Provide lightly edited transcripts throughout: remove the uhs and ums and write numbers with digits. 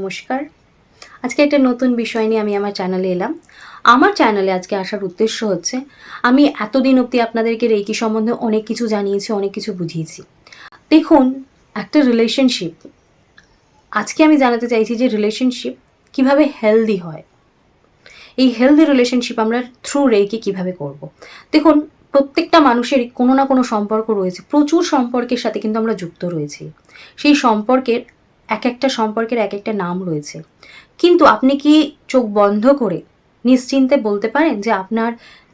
নমস্কার। আজকে একটা নতুন বিষয় নিয়ে আমি আমার চ্যানেলে এলাম। আমার চ্যানেলে আজকে আসার উদ্দেশ্য হচ্ছে, আমি এতদিন অবধি আপনাদেরকে রেকি সম্বন্ধে অনেক কিছু জানিয়েছি, অনেক কিছু বুঝিয়েছি। দেখুন, একটা রিলেশনশিপ, আজকে আমি জানাতে চাইছি যে রিলেশনশিপ কিভাবে হেলদি হয়। এই হেলদি রিলেশনশিপ আমরা থ্রু রেকি কিভাবে করব। দেখুন, প্রত্যেকটা মানুষেরই কোনো না কোনো সম্পর্ক রয়েছে, প্রচুর সম্পর্কের সাথে কিন্তু আমরা যুক্ত রয়েছি। সেই সম্পর্কের একটা সম্পর্কের একটা নাম রয়েছে। কিন্তু আপনি কি চোখ বন্ধ করে নিশ্চিন্তে বলতে পারেন যে আপনার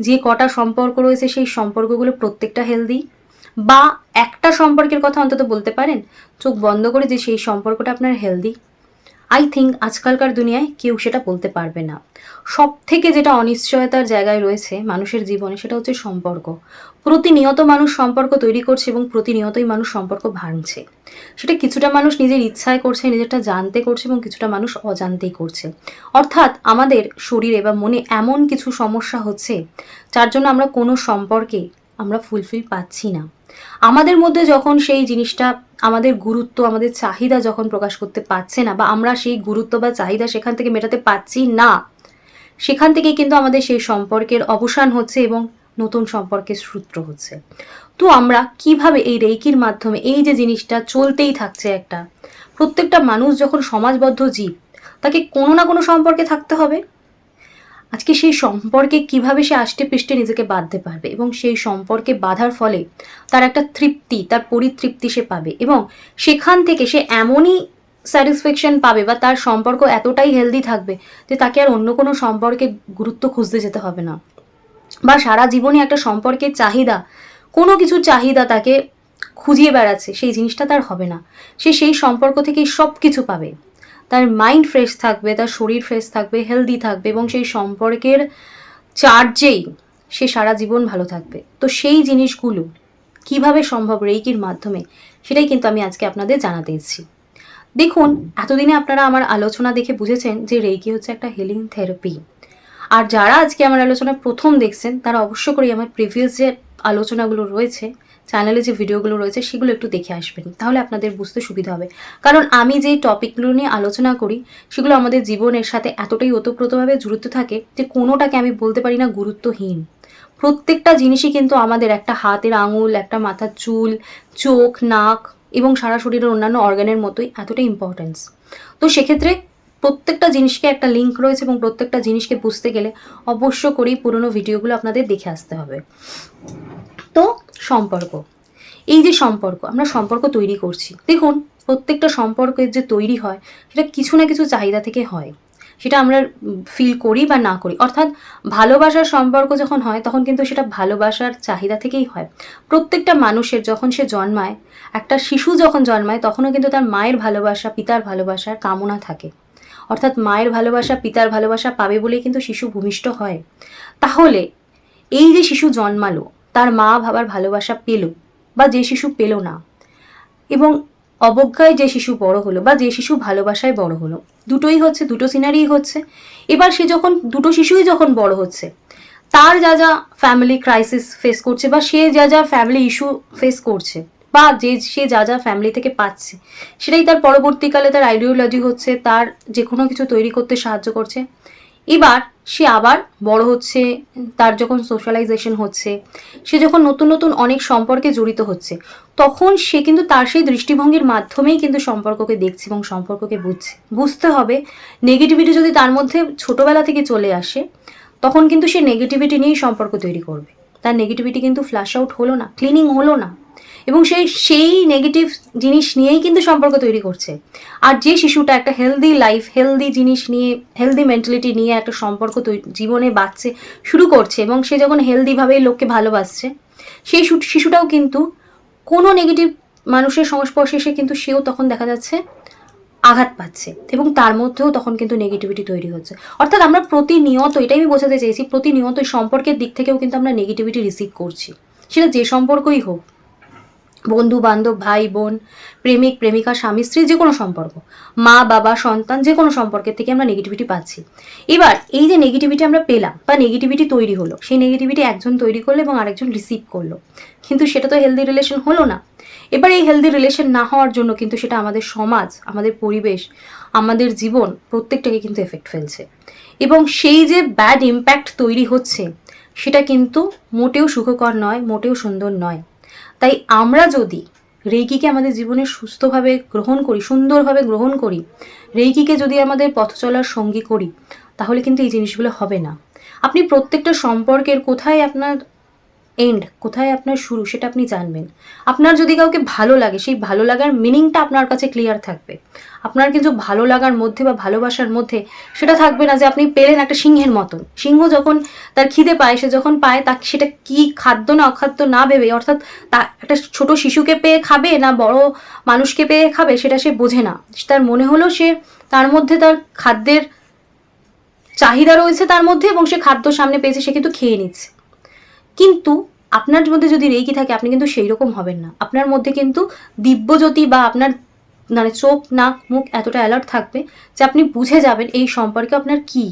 যে কটা সম্পর্ক রয়েছে সেই সম্পর্কগুলো প্রত্যেকটা হেলদি? বা একটা সম্পর্কের কথা অন্তত বলতে পারেন চোখ বন্ধ করে যে সেই সম্পর্কটা আপনার হেলদি? আই থিঙ্ক আজকালকার দুনিয়ায় কেউ সেটা বলতে পারবে না। সব থেকে যেটা অনিশ্চয়তার জায়গায় রয়েছে মানুষের জীবনে, সেটা হচ্ছে সম্পর্ক। প্রতিনিয়ত মানুষ সম্পর্ক তৈরি করছে এবং প্রতিনিয়তই মানুষ সম্পর্ক ভাঙছে। সেটা কিছুটা মানুষ নিজের ইচ্ছায় করছে, নিজেরটা জানতে করছে, এবং কিছুটা মানুষ অজান্তেই করছে। অর্থাৎ আমাদের শরীরে বা মনে এমন কিছু সমস্যা হচ্ছে যার জন্য আমরা কোনো সম্পর্কে আমরা ফুলফিল পাচ্ছি না। আমাদের মধ্যে যখন সেই জিনিসটা, আমাদের গুরুত্ব, আমাদের চাহিদা যখন প্রকাশ করতে পারছে না, বা আমরা সেই গুরুত্ব বা চাহিদা সেখান থেকে মেটাতে পারছি না, সেখান থেকেই কিন্তু আমাদের সেই সম্পর্কের অবসান হচ্ছে এবং নতুন সম্পর্কের সূত্র হচ্ছে। তো আমরা কিভাবে এই রেইকির মাধ্যমে এই যে জিনিসটা চলতেই থাকছে, একটা প্রত্যেকটা মানুষ যখন সমাজবদ্ধ জীব, তাকে কোনো না কোনো সম্পর্কে থাকতে হবে। আজকে সেই সম্পর্কে কিভাবে সে আষ্টে পৃষ্ঠে নিজেকে বাঁধতে পারবে এবং সেই সম্পর্কে বাঁধার ফলে তার একটা তৃপ্তি, তার পরিতৃপ্তি সে পাবে, এবং সেখান থেকে সে এমনই স্যাটিসফ্যাকশন পাবে বা তার সম্পর্ক এতটাই হেলদি থাকবে যে তাকে আর অন্য কোনো সম্পর্কে গুরুত্ব খুঁজতে যেতে হবে না, বা সারা জীবনে একটা সম্পর্কের চাহিদা, কোনো কিছুর চাহিদা তাকে খুঁজিয়ে বেড়াচ্ছে, সেই জিনিসটা তার হবে না। সে সেই সম্পর্ক থেকেই সব কিছু পাবে। তার মাইন্ড ফ্রেশ থাকবে, তার শরীর ফ্রেশ থাকবে, হেলদি থাকবে, এবং সেই সম্পর্কের চার্জেই সে সারা জীবন ভালো থাকবে। তো সেই জিনিসগুলো কিভাবে সম্ভব রেইকির মাধ্যমে, সেটাই কিন্তু আমি আজকে আপনাদের জানাতে এসেছি। দেখুন, এতদিনে আপনারা আমার আলোচনা দেখে বুঝেছেন যে রেইকি হচ্ছে একটা হিলিং থেরাপি। আর যারা আজকে আমার আলোচনা প্রথম দেখছেন, তারা অবশ্য করেই আমার প্রিভিয়াস যে আলোচনাগুলো রয়েছে, চ্যানেলে যে ভিডিওগুলো রয়েছে, সেগুলো একটু দেখে আসবেন, তাহলে আপনাদের বুঝতে সুবিধা হবে। কারণ আমি যে টপিকগুলো নিয়ে আলোচনা করি, সেগুলো আমাদের জীবনের সাথে এতটাই ওতপ্রোতভাবে জড়িত থাকে যে কোনোটাকে আমি বলতে পারি না গুরুত্বহীন। প্রত্যেকটা জিনিসই কিন্তু আমাদের, একটা হাতের আঙুল, একটা মাথার চুল, চোখ, নাক এবং সারা শরীরের অন্যান্য অর্গানের মতোই এতটাই ইম্পর্টেন্স। তো সেক্ষেত্রে প্রত্যেকটা জিনিসকে একটা লিঙ্ক রয়েছে, এবং প্রত্যেকটা জিনিসকে বুঝতে গেলে অবশ্য করেই পুরোনো ভিডিওগুলো আপনাদের দেখে আসতে হবে। তো সম্পর্ক, এই যে সম্পর্ক, আমরা সম্পর্ক তৈরি করছি, দেখুন প্রত্যেকটা সম্পর্কের যে তৈরি হয় সেটা কিছু না কিছু চাহিদা থেকে হয়। সেটা আমরা ফিল করি বা না করি। অর্থাৎ ভালোবাসার সম্পর্ক যখন হয় তখন কিন্তু সেটা ভালোবাসার চাহিদা থেকেই হয়। প্রত্যেকটা মানুষের যখন সে জন্মায়, একটা শিশু যখন জন্মায়, তখনও কিন্তু তার মায়ের ভালোবাসা, পিতার ভালোবাসার কামনা থাকে। অর্থাৎ মায়ের ভালোবাসা, পিতার ভালোবাসা পাবে বলেই কিন্তু শিশু ভূমিষ্ঠ হয়। তাহলে এই যে শিশু জন্মালো, তার মা বাবার ভালোবাসা পেল, বা যে শিশু পেল না, এবং অবজ্ঞায় যে শিশু বড় হলো বা যে শিশু ভালোবাসায় বড় হলো, দুটোই হচ্ছে, দুটো সিনারিই হচ্ছে। এবার সে যখন, দুটো শিশুই যখন বড় হচ্ছে, তার যা যা ফ্যামিলি ক্রাইসিস ফেস করছে, বা সে যা যা ফ্যামিলি ইস্যু ফেস করছে, বা সে যা যা ফ্যামিলি থেকে পাচ্ছে, সেটাই তার পরবর্তীকালে তার আইডিওলজি হচ্ছে, তার যে কোনো কিছু তৈরি করতে সাহায্য করছে। এবার সে আবার বড় হচ্ছে, তার যখন সোশ্যালাইজেশন হচ্ছে, সে যখন নতুন নতুন অনেক সম্পর্কে জড়িত হচ্ছে, তখন সে কিন্তু তার সেই দৃষ্টিভঙ্গির মাধ্যমেই কিন্তু সম্পর্ককে দেখছে এবং সম্পর্ককে বুঝছে। বুঝতে হবে, নেগেটিভিটি যদি তার মধ্যে ছোটবেলা থেকে চলে আসে, তখন কিন্তু সে নেগেটিভিটি নিয়েই সম্পর্ক তৈরি করবে। তার নেগেটিভিটি কিন্তু ফ্ল্যাশ আউট হলো না, ক্লিনিং হলো না, এবং সেই নেগেটিভ জিনিস নিয়েই কিন্তু সম্পর্ক তৈরি করছে। আর যে শিশুটা একটা হেলদি লাইফ, হেলদি জিনিস নিয়ে, হেলদি মেন্টালিটি নিয়ে একটা সম্পর্ক জীবনে বাঁচছে শুরু করছে, এবং সে যখন হেলদিভাবেই লোককে ভালোবাসছে, সেই শিশুটাও কিন্তু কোনো নেগেটিভ মানুষের সংস্পর্শে এসে কিন্তু সেও তখন দেখা যাচ্ছে আঘাত পাচ্ছে, এবং তার মধ্যেও তখন কিন্তু নেগেটিভিটি তৈরি হচ্ছে। অর্থাৎ আমরা প্রতিনিয়ত, এটাই আমি বোঝাতে চাইছি, প্রতিনিয়ত সম্পর্কের দিক থেকেও কিন্তু আমরা নেগেটিভিটি রিসিভ করছি। সেটা যে সম্পর্কই হোক, বন্ধু বান্ধব, ভাই বোন, প্রেমিক প্রেমিকা, স্বামী স্ত্রী, যে কোনো সম্পর্ক, মা বাবা সন্তান, যে কোনো সম্পর্কের থেকে আমরা নেগেটিভিটি পাচ্ছি। এবার এই যে নেগেটিভিটি আমরা পেলাম বা নেগেটিভিটি তৈরি হলো, সেই নেগেটিভিটি একজন তৈরি করলো এবং আরেকজন রিসিভ করলো, কিন্তু সেটা তো হেলদি রিলেশন হলো না। এবার এই হেলদি রিলেশন না হওয়ার জন্য কিন্তু সেটা আমাদের সমাজ, আমাদের পরিবেশ, আমাদের জীবন প্রত্যেকটাকে কিন্তু এফেক্ট ফেলছে, এবং সেই যে ব্যাড ইম্প্যাক্ট তৈরি হচ্ছে সেটা কিন্তু মোটেও সুখকর নয়, মোটেও সুন্দর নয়। তাই আমরা যদি রেইকিকে আমাদের জীবনে সুস্থভাবে গ্রহণ করি, সুন্দরভাবে গ্রহণ করি, রেইকিকে যদি আমাদের পথ চলার সঙ্গী করি, তাহলে কিন্তু এই জিনিসগুলো হবে না। আপনি প্রত্যেকটা সম্পর্কের কোথায় আপনার এন্ড, কোথায় আপনার শুরু, সেটা আপনি জানবেন। আপনার যদি কাউকে ভালো লাগে, সেই ভালো লাগার মিনিংটা আপনার কাছে ক্লিয়ার থাকবে। আপনার কিন্তু ভালো লাগার মধ্যে বা ভালোবাসার মধ্যে সেটা থাকবে না যে আপনি পেলেন একটা সিংহের মতন। সিংহ যখন তার খিদে পায়, সে যখন পায় তা সেটা কি খাদ্য না অখাদ্য না ভেবে, অর্থাৎ তা একটা ছোট শিশুকে পেয়ে খাবে না বড় মানুষকে পেয়ে খাবে সেটা সে বোঝে না। তার মনে হলো সে তার মধ্যে তার খাদ্যের চাহিদা রয়েছে তার মধ্যে, এবং সে খাদ্য সামনে পেয়েছে, সে কিন্তু খেয়ে নিচ্ছে। কিন্তু আপনার মধ্যে যদি রেইকি থাকে, আপনি কিন্তু সেই রকম হবেন না। আপনার মধ্যে কিন্তু দিব্যজ্যোতি বা আপনার মানে চোখ নাক মুখ এতটা অ্যালার্ট থাকবে যে আপনি বুঝে যাবেন এই সম্পর্কে আপনার কি,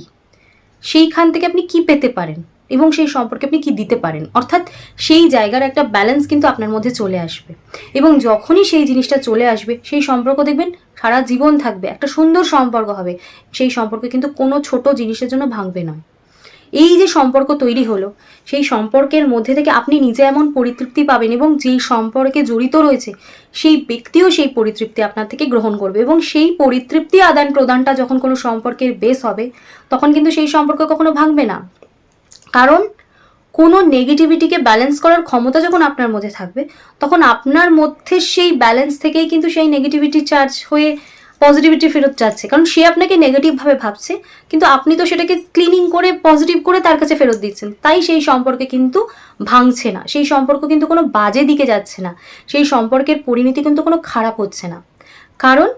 সেইখান থেকে আপনি কি পেতে পারেন এবং সেই সম্পর্কে আপনি কি দিতে পারেন। অর্থাৎ সেই জায়গার একটা ব্যালেন্স কিন্তু আপনার মধ্যে চলে আসবে, এবং যখনই সেই জিনিসটা চলে আসবে সেই সম্পর্ক দেখবেন সারা জীবন থাকবে, একটা সুন্দর সম্পর্ক হবে। সেই সম্পর্ক কিন্তু কোনো ছোট জিনিসের জন্য ভাঙবে না। এই যে সম্পর্ক তৈরি হলো, সেই সম্পর্কের মধ্যে থেকে আপনি নিজে এমন পরিতৃপ্তি পাবেন, এবং যেই সম্পর্কে জড়িত রয়েছে সেই ব্যক্তিও সেই পরিতৃপ্তি আপনার থেকে গ্রহণ করবে, এবং সেই পরিতৃপ্তি আদান প্রদানটা যখন কোনো সম্পর্কের বেস হবে, তখন কিন্তু সেই সম্পর্ক কখনো ভাঙবে না। কারণ কোনো নেগেটিভিটিকে ব্যালেন্স করার ক্ষমতা যখন আপনার মধ্যে থাকবে, তখন আপনার মধ্যে সেই ব্যালেন্স থেকেই কিন্তু সেই নেগেটিভিটি চার্জ হয়ে পজিটিভিটি ফেরত যাচ্ছে। কারণ সে আপনাকে নেগেটিভভাবে ভাবছে, কিন্তু আপনি তো সেটাকে ক্লিনিং করে পজিটিভ করে তার কাছে ফেরত দিচ্ছেন। তাই সেই সম্পর্কে কিন্তু ভাঙছে না, সেই সম্পর্ক কিন্তু কোনো বাজে দিকে যাচ্ছে না, সেই সম্পর্কের পরিণতি কিন্তু কোনো খারাপ হচ্ছে না। কারণ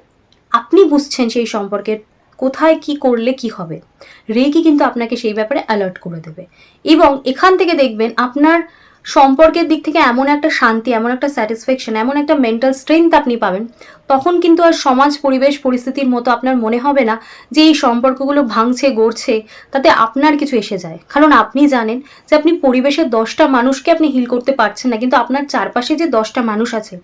আপনি বুঝছেন সেই সম্পর্কের কোথায় কি করলে কি হবে। রেইকি কিন্তু আপনাকে সেই ব্যাপারে অ্যালার্ট করে দেবে, এবং এখান থেকে দেখবেন আপনার সম্পর্কের দিক থেকে এমন একটা শান্তি, এমন একটা স্যাটিসফ্যাকশন, এমন একটা মেন্টাল স্ট্রেংথ আপনি পাবেন, তখন কিন্তু আর সমাজ পরিবেশ পরিস্থিতির মতো আপনার মনে হবে না যে এই সম্পর্কগুলো ভাঙছে গড়ছে তাতে আপনার কিছু এসে যায়। কারণ আপনি জানেন যে আপনি পরিবেশের 10টা মানুষকে আপনি হিল করতে পারছেন না, কিন্তু আপনার চারপাশে যে 10টা মানুষ আছে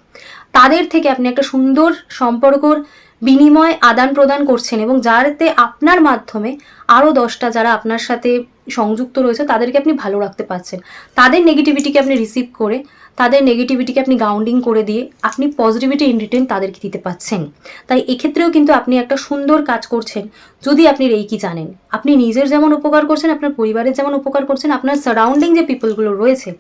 তাদের থেকে আপনি একটা সুন্দর সম্পর্কর বিনিময় আদান প্রদান করছেন, এবং যাতে আপনার মাধ্যমে আরও 10টা যারা আপনার সাথে সংযুক্ত রয়েছে তাদেরকে আপনি ভালো রাখতে পারছেন। তাদের নেগেটিভিটিকে আপনি রিসিভ করে, তাদের নেগেটিভিটিকে আপনি গ্রাউন্ডিং করে দিয়ে আপনি পজিটিভিটি ইন রিটার্ন তাদেরকে দিতে পারছেন। তাই এক্ষেত্রেও কিন্তু আপনি একটা সুন্দর কাজ করছেন যদি আপনি রেইকি জানেন। আপনি নিজের যেমন উপকার করছেন, আপনার পরিবারের যেমন উপকার করছেন, আপনার সারাউন্ডিং যে পিপলগুলো রয়েছে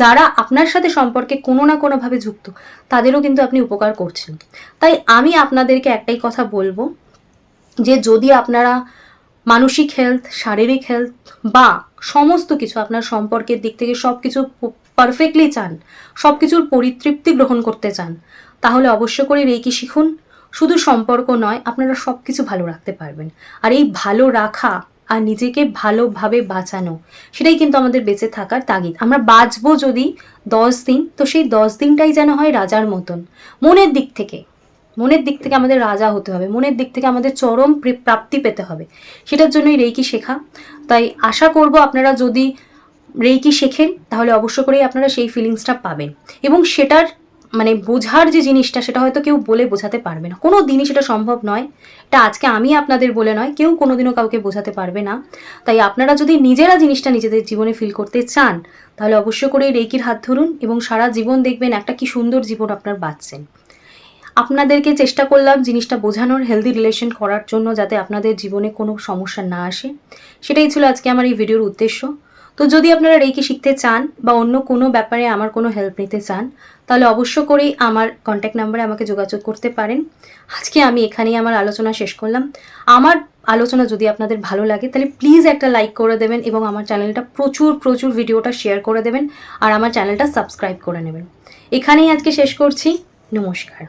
যারা আপনার সাথে সম্পর্কে কোনো না কোনোভাবে যুক্ত, তাদেরও কিন্তু আপনি উপকার করছেন। তাই আমি আপনাদেরকে একটাই কথা বলবো যে যদি আপনারা মানসিক হেলথ, শারীরিক হেলথ বা সমস্ত কিছু আপনার সম্পর্কের দিক থেকে সব কিছু পারফেক্টলি চান, সব কিছুর পরিতৃপ্তি গ্রহণ করতে চান, তাহলে অবশ্য করে রেইকি শিখুন। শুধু সম্পর্ক নয়, আপনারা সব কিছু ভালো রাখতে পারবেন। আর এই ভালো রাখা আর নিজেকে ভালোভাবে বাঁচানো, সেটাই কিন্তু আমাদের বেঁচে থাকার তাগিদ। আমরা বাঁচবো যদি 10 দিন, তো সেই 10 দিনটাই যেন হয় রাজার মতন। মনের দিক থেকে আমাদের রাজা হতে হবে, মনের দিক থেকে আমাদের চরম প্রাপ্তি পেতে হবে। সেটার জন্যই রেইকি শেখা। তাই আশা করব আপনারা যদি রেইকি শেখেন তাহলে অবশ্য করেই আপনারা সেই ফিলিংসটা পাবেন, এবং সেটার মানে বোঝার যে জিনিসটা সেটা হয়তো কেউ বলে বোঝাতে পারবে না, কোনো দিনই সেটা সম্ভব নয়। এটা আজকে আমি আপনাদের বলে নয়, কেউ কোনোদিনও কাউকে বোঝাতে পারবে না। তাই আপনারা যদি নিজেরা জিনিসটা নিজেদের জীবনে ফিল করতে চান, তাহলে অবশ্য করেই রেইকির হাত ধরুন, এবং সারা জীবন দেখবেন একটা কি সুন্দর জীবন আপনার বাঁচছেন। আপনাদেরকে চেষ্টা করলাম জিনিসটা বোঝানোর, হেলদি রিলেশন করার জন্য, যাতে আপনাদের জীবনে কোনো সমস্যা না আসে। সেটাই ছিল আজকে আমার এই ভিডিওর উদ্দেশ্য। তো যদি আপনারা রেইকি শিখতে চান বা অন্য কোনো ব্যাপারে আমার কোনো হেল্প নিতে চান, তাহলে অবশ্য করেই আমার কন্ট্যাক্ট নাম্বারে আমাকে যোগাযোগ করতে পারেন। আজকে আমি এখানেই আমার আলোচনা শেষ করলাম। আমার আলোচনা যদি আপনাদের ভালো লাগে তাহলে প্লিজ একটা লাইক করে দেবেন, এবং আমার চ্যানেলটা প্রচুর ভিডিওটা শেয়ার করে দেবেন, আর আমার চ্যানেলটা সাবস্ক্রাইব করে নেবেন। এখানেই আজকে শেষ করছি। নমস্কার।